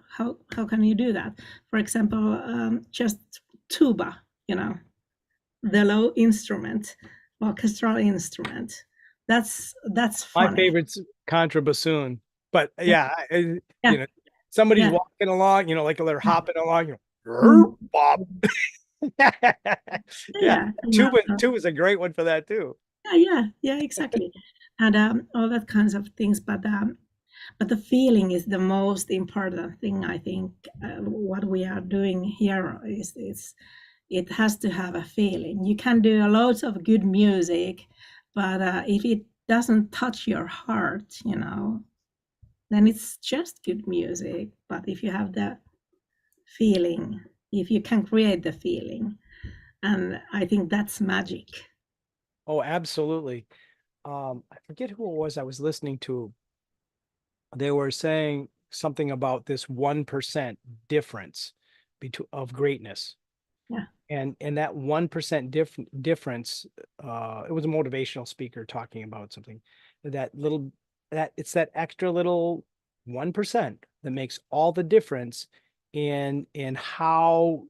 how can you do that? For example, just tuba, the low instrument, orchestral instrument. That's my funny. favorite's contrabassoon. But Yeah, yeah, yeah, somebody's yeah. walking along, like they're hopping along, Mm. bop. Yeah, Yeah, two is a great one for that too. yeah, exactly. And all that kinds of things. But the feeling is the most important thing. I think what we are doing here is it has to have a feeling. You can do a lot of good music, but if it doesn't touch your heart, then it's just good music. But if you have the feeling, if you can create the feeling, and I think that's magic. Oh, absolutely. I forget who it was I was listening to. They were saying something about this 1% difference between of greatness. Yeah, And that 1% difference, it was a motivational speaker talking about something, that little, that it's that extra little 1% that makes all the difference in how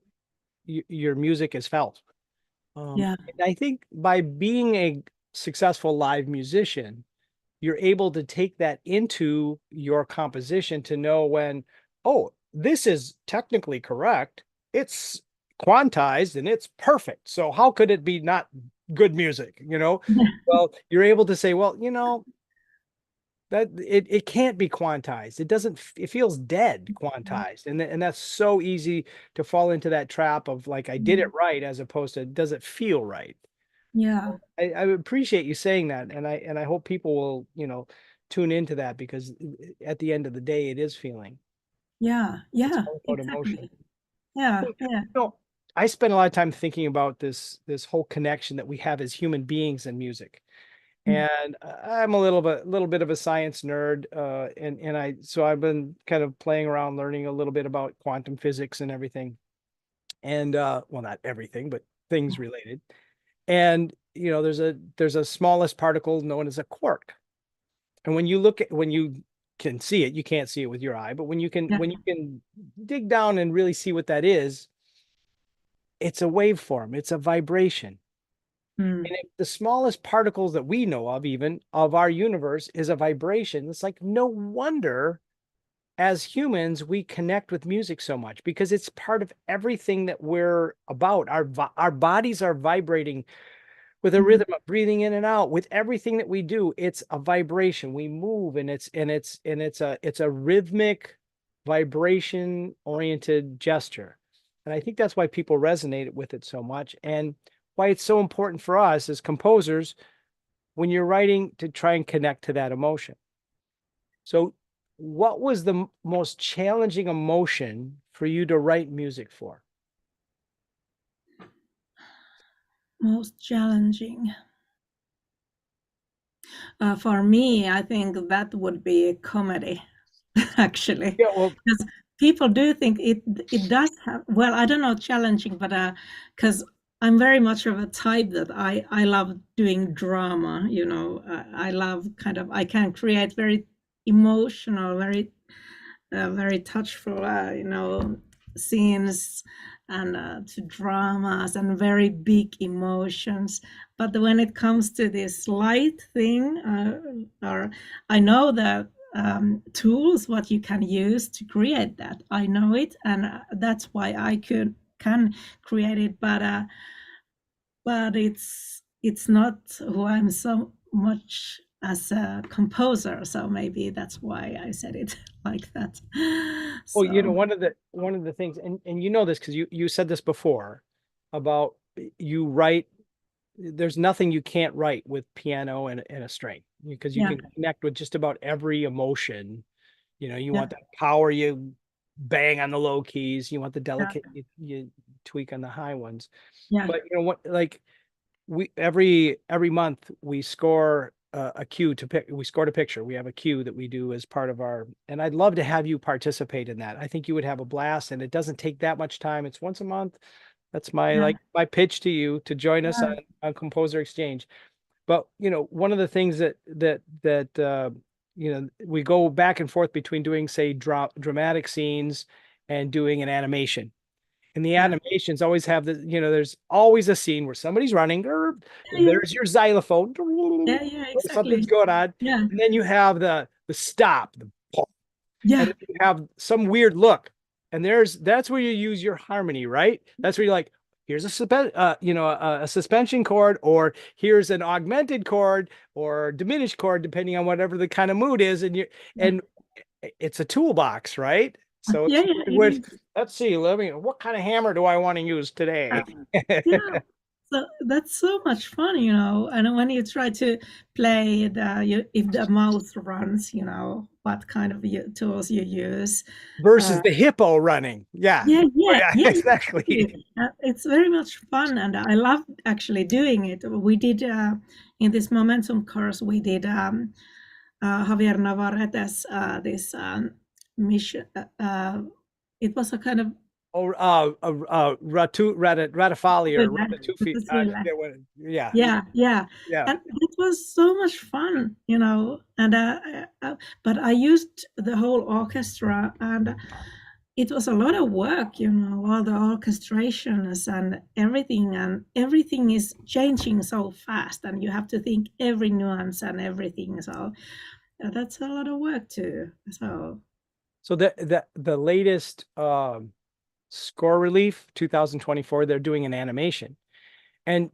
your music is felt. yeah, And I think by being a successful live musician, you're able to take that into your composition to know when, oh, this is technically correct. It's quantized and it's perfect. So how could it be not good music? Well, you're able to say, well, that it can't be quantized. It doesn't, it feels dead quantized. And that's so easy to fall into that trap of like, I did it right, as opposed to, does it feel right? yeah, I appreciate you saying that, and I hope people will, tune into that, because at the end of the day, it is feeling. yeah, It's yeah, all about emotion. exactly. Yeah, So, yeah, I spend a lot of time thinking about this whole connection that we have as human beings and music. mm, And I'm a little bit of a science nerd, and so I've been kind of playing around, learning a little bit about quantum physics and everything. And well, not everything, but things related. And there's a smallest particle known as a quark. And when you can see it, you can't see it with your eye, but yeah, when you can dig down and really see what that is, it's a waveform, it's a vibration. mm, And if the smallest particles that we know of, even of our universe, is a vibration, it's like no wonder as humans we connect with music so much, because it's part of everything that we're about. Our bodies are vibrating with a mm, rhythm of breathing in and out. With everything that we do, it's a vibration. We move, and it's a rhythmic, vibration oriented gesture. And I think that's why people resonate with it so much, and why it's so important for us as composers when you're writing to try and connect to that emotion. So what was the most challenging emotion for you to write music for? most challenging. For me, I think that would be a comedy, actually, Yeah, well, because people do think it does have. Well, I don't know, challenging, but because I'm very much of a type that I love doing drama. I love kind of I can create very emotional, very touchful, scenes and to dramas and very big emotions. But when it comes to this light thing, or I know that tools what you can use to create that. I know it, and that's why I can create it. But it's not who I'm so much as a composer, so maybe that's why I said it like that. well, So one of the things, and you know this because you said this before about you write. There's nothing you can't write with piano and a string, because you yeah, can connect with just about every emotion. You yeah, want that power, you bang on the low keys. You want the yeah, delicate, you tweak on the high ones. yeah, But what, like, we every month we score a cue to pick. We scored a picture. We have a cue that we do as part of our, and I'd love to have you participate in that. I think you would have a blast, and it doesn't take that much time. It's once a month. That's my, yeah, like, my pitch to you to join us yeah, on Composer Exchange. But one of the things that we go back and forth between doing, say, dramatic scenes and doing an animation. And the yeah, animations always have there's always a scene where somebody's running, yeah, there's your xylophone, yeah, yeah, something's exactly. going on, Yeah, and then you have the stop, and yeah, then you have some weird look, and that's where you use your harmony, right? That's where you're like, here's a suspension chord, or here's an augmented chord or diminished chord, depending on whatever the kind of mood is, yeah, and it's a toolbox, right? So yeah, it's yeah, it with, is. let's see, let me, what kind of hammer do I want to use Yeah, today? yeah. So that's so much fun, you know. And when you try to play if the mouse runs, you know, what kind of tools you use. Versus Uh, the hippo running. Yeah. yeah, Oh, yeah, yeah, yeah. exactly. Exactly. It's very much fun, and I love actually doing it. We did in this momentum course, we did Javier Navarrete's this mission. It was a kind of Oh, Ratifali or Ratatufi. I forget what. Yeah, yeah, yeah, yeah. and it was so much fun, you know. And but I used the whole orchestra, and it was a lot of work, you know, all the orchestrations and everything is changing so fast, and you have to think every nuance and everything. So that's a lot of work too. So So the latest score relief 2024, they're doing an animation. And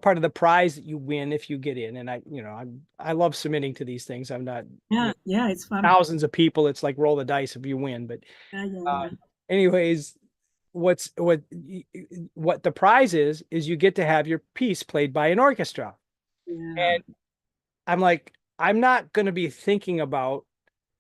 part of the prize that you win if you get in, and I love submitting to these things. I'm not, yeah, yeah, it's fun. thousands of people, it's like roll the dice if you win. But Yeah, yeah, uh yeah, anyways, what the prize is you get to have your piece played by an orchestra. yeah. And I'm like, I'm not going to be thinking about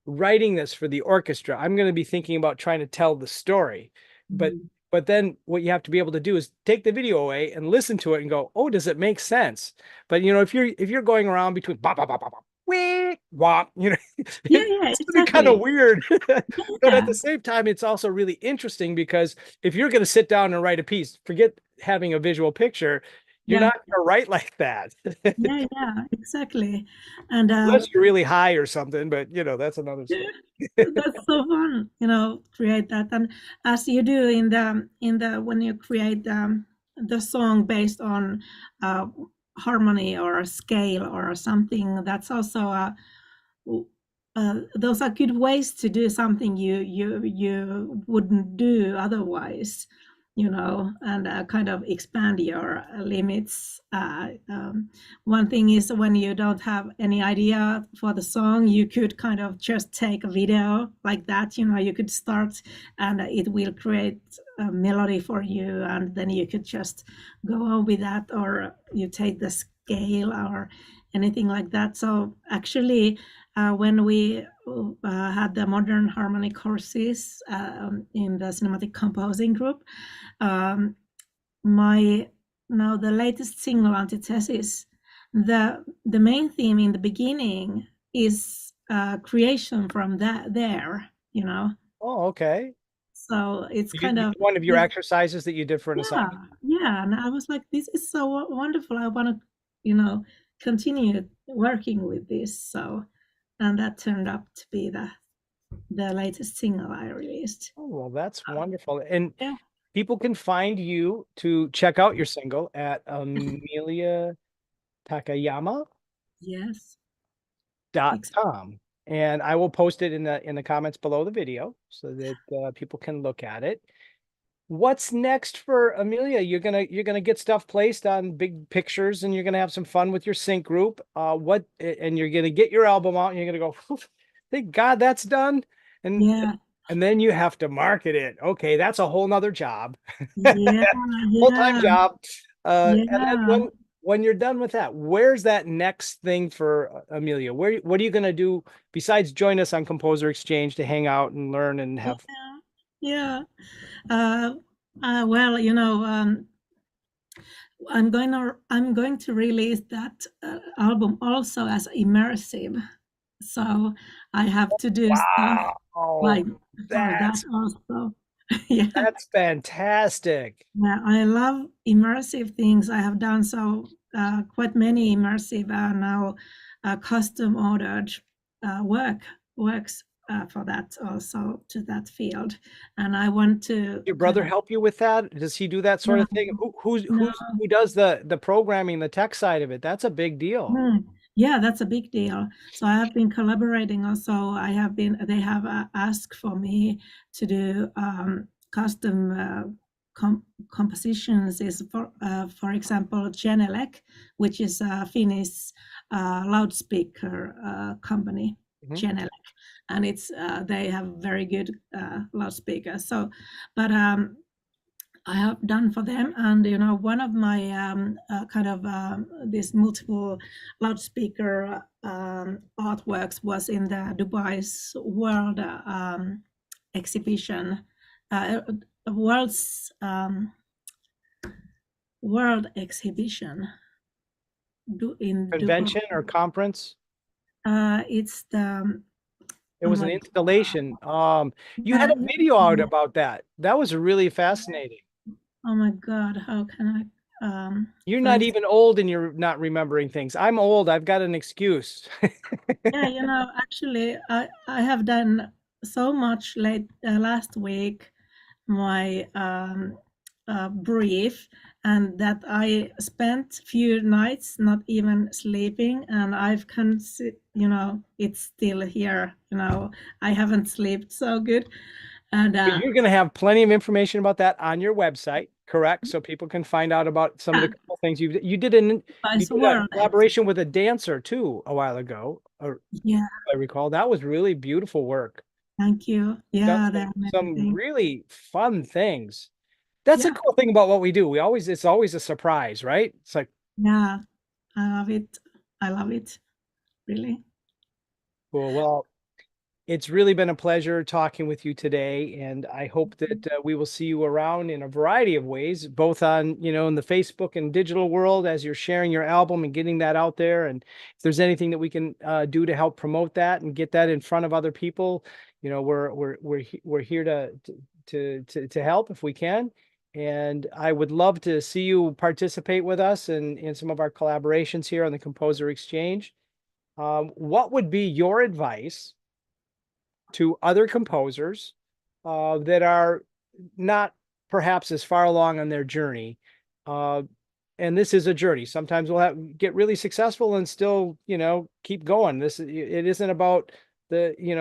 writing this for the orchestra. I'm going to be thinking about trying to tell the story. But Mhm. but then what you have to be able to do is take the video away and listen to it and go, oh, does it make sense? But if you're going around between bop, bop, bop, bop, bop, wee, wop, it's Yeah, yeah, gonna be kind of exactly. weird. But at Yeah, the same time, it's also really interesting because if you're going to sit down and write a piece, forget having a visual picture, you're yeah, not going to write like that. yeah, yeah, exactly. And Unless you're really high or something, but that's another yeah, story. that's so fun, you know, create that. And as you do in the when you create the song based on uh, harmony or a scale or something, that's also those are good ways to do something you wouldn't do otherwise, you know, and kind of expand your limits. One thing is when you don't have any idea for the song, you could kind of just take a video like that, you know, you could start and it will create a melody for you, and then you could just go on with that, or you take the scale or anything like that. So actually, when we had the modern harmony courses in the cinematic composing group, um, my now the latest single antithesis, the main theme in the beginning is creation from that there, you know. Oh, okay. So it's kind of One of your this, exercises that you did for an yeah, assignment? yeah. And I was like, this is so wonderful. I want to, you know, continue working with this. So, and that turned up to be the latest single I released. Oh, well, that's wonderful. And Yeah. people can find you to check out your single at EmiliaTakayama.com. Yes. And I will post it in the comments below the video so that people can look at it. What's next for Emilia? You're gonna get stuff placed on big pictures, and you're gonna have some fun with your sync group. And you're gonna get your album out, and you're gonna go, "Phew, thank God that's done." And Yeah. and then you have to market it. Okay, that's a whole nother job, Yeah. full-time Yeah. job. And then Yeah. when you're done with that, where's that next thing for Emilia? What are you gonna do besides join us on Composer Exchange to hang out and learn and have? Yeah. Yeah. Uh, well, you know, I'm going to release that album also as immersive. So I have to do stuff Wow, like for that that's also. Yeah. That's fantastic. Yeah, I love immersive things. I have done so quite many immersive now custom ordered works for that also to that field, and I want to Your kind brother of help you with that? Does he do that sort no, of thing? no. Who does the programming, the tech side of it? That's a big deal. Yeah, that's a big deal. So I have been collaborating also. They have asked for me to do custom compositions. Is for example, Genelec, which is a Finnish loudspeaker company, Mhm. Genelec, and they have very good loudspeakers. So, but I have done for them. And one of my kind of this multiple loudspeaker artworks was in the Dubai's World exhibition, uh, world's world exhibition in Dubai. Convention or conference? It's the It oh was an my installation. You had god, a video out about that. That was really fascinating. oh my god, how can I You're not find? even old and you're not remembering things. I'm old. I've got an excuse. Yeah, actually, I have done so much late last week, my brief, and that I spent few nights not even sleeping, and it's still here. I haven't slept so good, and But you're going to have plenty of information about that on your website, correct? So people can find out about some of the cool things you vice did a world. collaboration with a dancer too a while ago, or Yeah, I recall. That was really beautiful work. thank you. Done Yeah, there are many some things. really fun things. That's a Yeah, cool thing about what we do. It's always a surprise, right? It's like, yeah, I love it. I love it, really. cool. Well, it's really been a pleasure talking with you today, and I hope that we will see you around in a variety of ways, both on, in the Facebook and digital world as you're sharing your album and getting that out there. And if there's anything that we can do to help promote that and get that in front of other people, we're here to help if we can. And I would love to see you participate with us in some of our collaborations here on the Composer Exchange. What would be your advice to other composers that are not perhaps as far along on their journey? Uh, and this is a journey. Sometimes we'll get really successful and still, keep going. It isn't about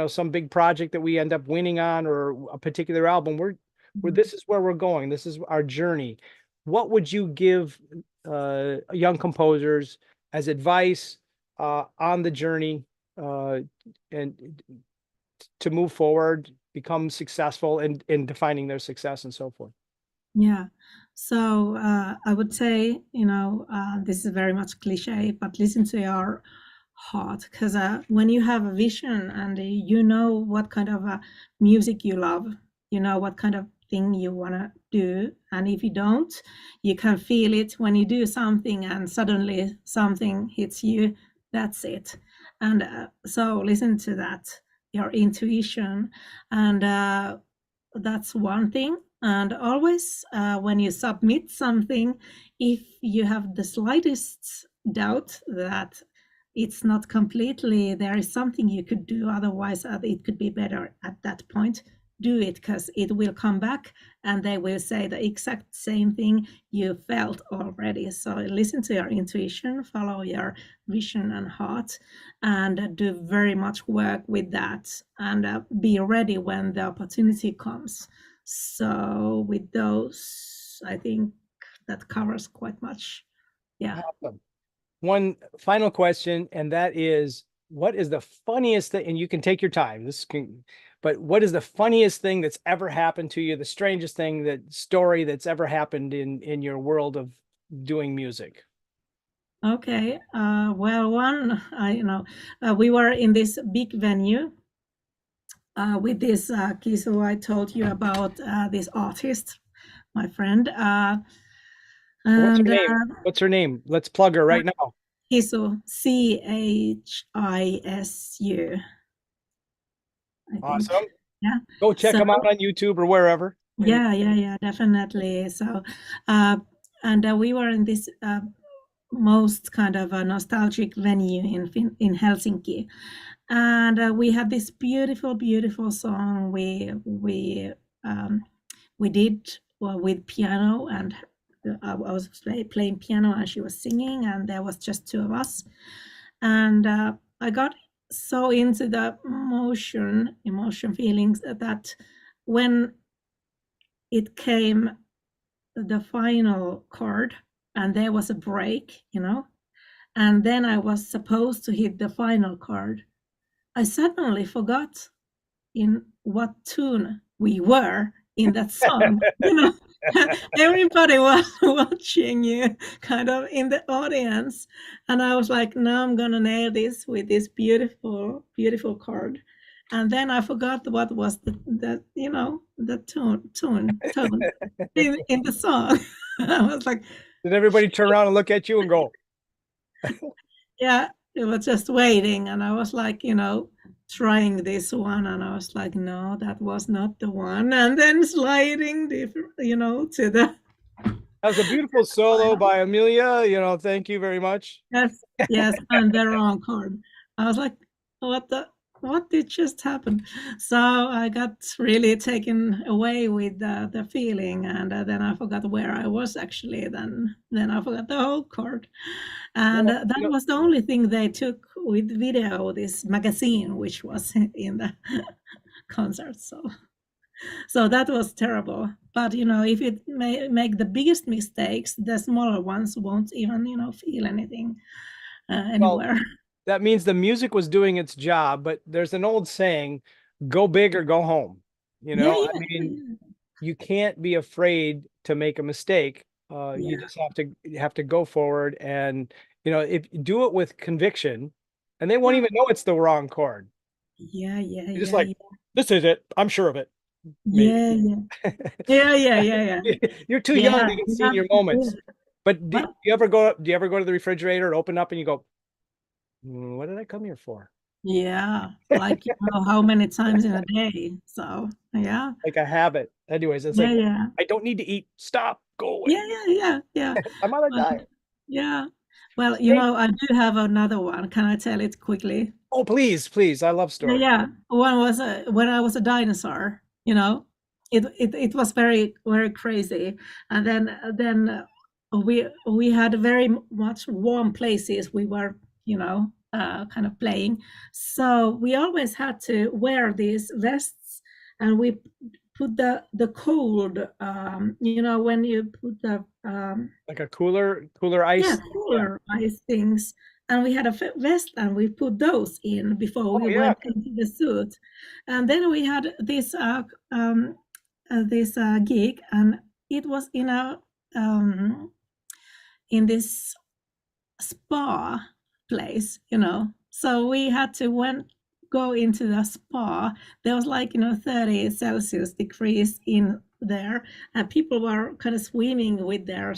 some big project that we end up winning on or a particular album. This is where we're going. This is our journey. What would you give young composers as advice on the journey and to move forward, become successful in defining their success and so forth? Yeah. So I would say, this is very much cliche, but listen to your heart, because when you have a vision and you know what kind of music you love, you know what kind of thing you want to do. And if you don't, you can feel it when you do something and suddenly something hits you. That's it. And so listen to that, your intuition. And that's one thing. And always, when you submit something, if you have the slightest doubt that it's not completely, there is something you could do otherwise, it could be better at that point, do it, because it will come back and they will say the exact same thing you felt already. So listen to your intuition, follow your vision and heart, and do very much work with that, and be ready when the opportunity comes. So with those, I think that covers quite much. Yeah. Awesome. One final question, and that is, what is the funniest thing? And you can take your time. But what is the funniest thing that's ever happened to you? The strangest thing, that story that's ever happened in your world of doing music? Okay. Well, we were in this big venue with this Kiso I told you about, this artist, my friend. What's her And name? What's her name? Let's plug her right now. Chisu, Chisu, I think. Awesome. Yeah. Go check So them out on YouTube or wherever. yeah, definitely. So, uh, and we were in this most kind of a nostalgic venue in Helsinki, and we had this beautiful song we did, well, with piano, and I was playing piano and she was singing, and there was just two of us, and I got so into the emotion feelings that when it came the final chord and there was a break, and then I was supposed to hit the final chord, I suddenly forgot in what tune we were in that song. everybody was watching you kind of in the audience. And I was like, no, I'm gonna nail this with this beautiful, beautiful chord. And then I forgot what was the the tone in the song. I was like, Did everybody turn around and look at you and go, yeah, it was just waiting. And I was like, trying this one. And I was like, no, that was not the one. And then sliding different, to the that was a beautiful solo final. by Emilia. Thank you very much. Yes, yes, and the wrong chord. I was like, what did just happen? So I got really taken away with the feeling, and then I forgot where I was actually. Then I forgot the whole chord, and Well, that was the only thing they took with video. This magazine, which was in the concert, so that was terrible. But if you make the biggest mistakes, the smaller ones won't even feel anything well, anywhere. that means the music was doing its job, but there's an old saying, go big or go home. Yeah, I yeah, mean, yeah, you can't be afraid to make a mistake. You yeah, just have to go forward and if you do it with conviction, and they won't yeah, even know it's the wrong chord. yeah, yeah, You're just yeah, like, yeah, this is it. I'm sure of it. Maybe. yeah, yeah, yeah, yeah, yeah, yeah. You're too young Yeah, to get you have senior to do moments. it. But do But you ever go to the refrigerator and open up and you go, what did I come here for? yeah, like how many times in a day. So yeah, Like a habit. Anyways, it's yeah, like, yeah, I don't need to eat. Stop. Go away. yeah, yeah, yeah, yeah. I'm on a Well, diet. yeah. Well, Hey, I do have another one. Can I tell it quickly? oh, please, please. I love Yeah, stories. yeah. One was when I was a dinosaur. It was very very crazy, and then we had very much warm places. We were kind of playing, so we always had to wear these vests, and we put the cold. When you put the Like a cooler yeah, ice. Yeah. cooler ice things. And we had a vest and we put those in before Oh, we yeah. went into the suit. And then we had this gig, and it was in this spa place. So we had to go into the spa. There was like 30 Celsius degrees in there, and people were kind of swimming with their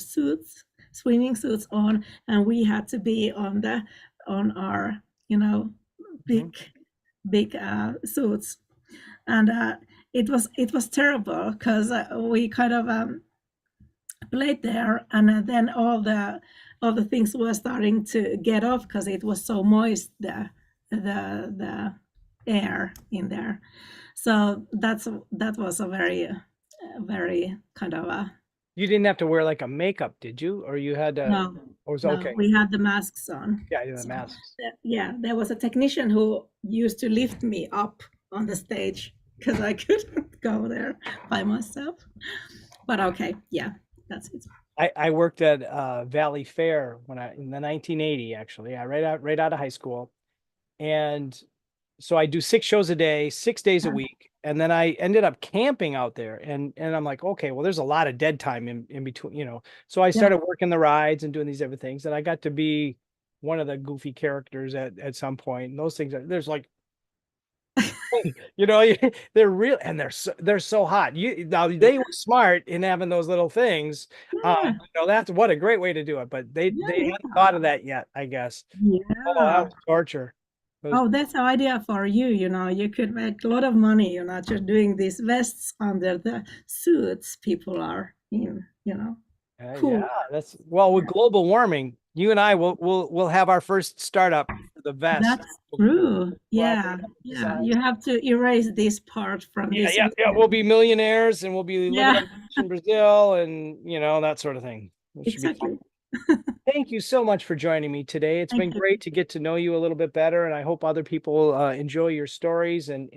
swimming suits on, and we had to be on our Mhm. big big suits, and it was terrible because we kind of played there, and then all the things were starting to get off because it was so moist, the air in there. So that was a very kind of a You didn't have to wear like a makeup, did you? Or you had to, no, or was no, okay. we had the masks on. Yeah, you had So masks. yeah, there was a technician who used to lift me up on the stage because I couldn't go there by myself. But okay, yeah, that's it. I worked at Valley Fair in the 1980, actually. I right out of high school. And so I do 6 shows a day, 6 days a Yeah, week. And then I ended up camping out there. And I'm like, okay, well, there's a lot of dead time in between. So I yeah. started working the rides and doing these other things. And I got to be one of the goofy characters at some point. And those things, there's like, you know, they're real and they're so hot. Now they were smart in having those little things. Yeah, That's what a great way to do it. But they yeah, hadn't thought of that yet, I guess. yeah, Oh, that yeah. was torture. It was Oh, that's an idea for you. You could make a lot of money. You're not just doing these vests under the suits people are in. Yeah, Cool. that's well with Yeah. global warming, you and I will have our first startup for the vest. That's We'll true. collaborate Yeah, on the yeah. designs. You have to erase this part from Yeah, this yeah, yeah. video. We'll be millionaires and we'll be living on Yeah, the beach in Brazil and that sort of thing. It should be fun. exactly. Thank you so much for joining me today. It's Thank been you. great to get to know you a little bit better, and I hope other people enjoy your stories and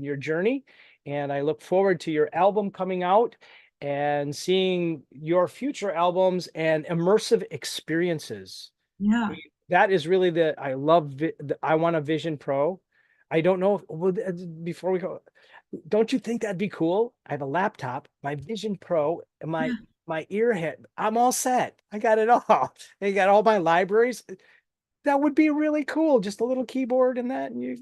your journey. And I look forward to your album coming out and seeing your future albums and immersive experiences. Yeah. That is really I love I want a Vision Pro. I don't know before we go. don't you think that'd be cool? I have a laptop, my Vision Pro, and Yeah, my ear head. I'm all set. I got it all. I got all my libraries. That would be really cool. Just a little keyboard and that, and you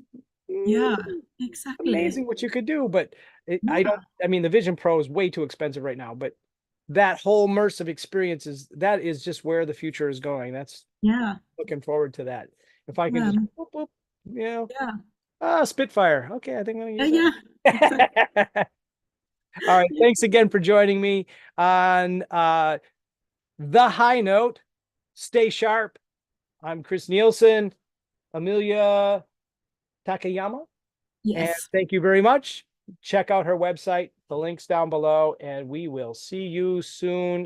yeah, mm, exactly. amazing what you could do. But I don't. Yeah, I mean, the Vision Pro is way too expensive right now. But that whole immersive experience is just where the future is going. That's yeah, looking forward to that. If I can just um, whoop, whoop, you know, yeah, Spitfire. Okay, I think I'm gonna use yeah, exactly. that. All right. Thanks again for joining me on the high note. Stay sharp. I'm Chris Nielsen, Emilia Takayama, and Yes. thank you very much. Check out her website. The link's down below, and we will see you soon.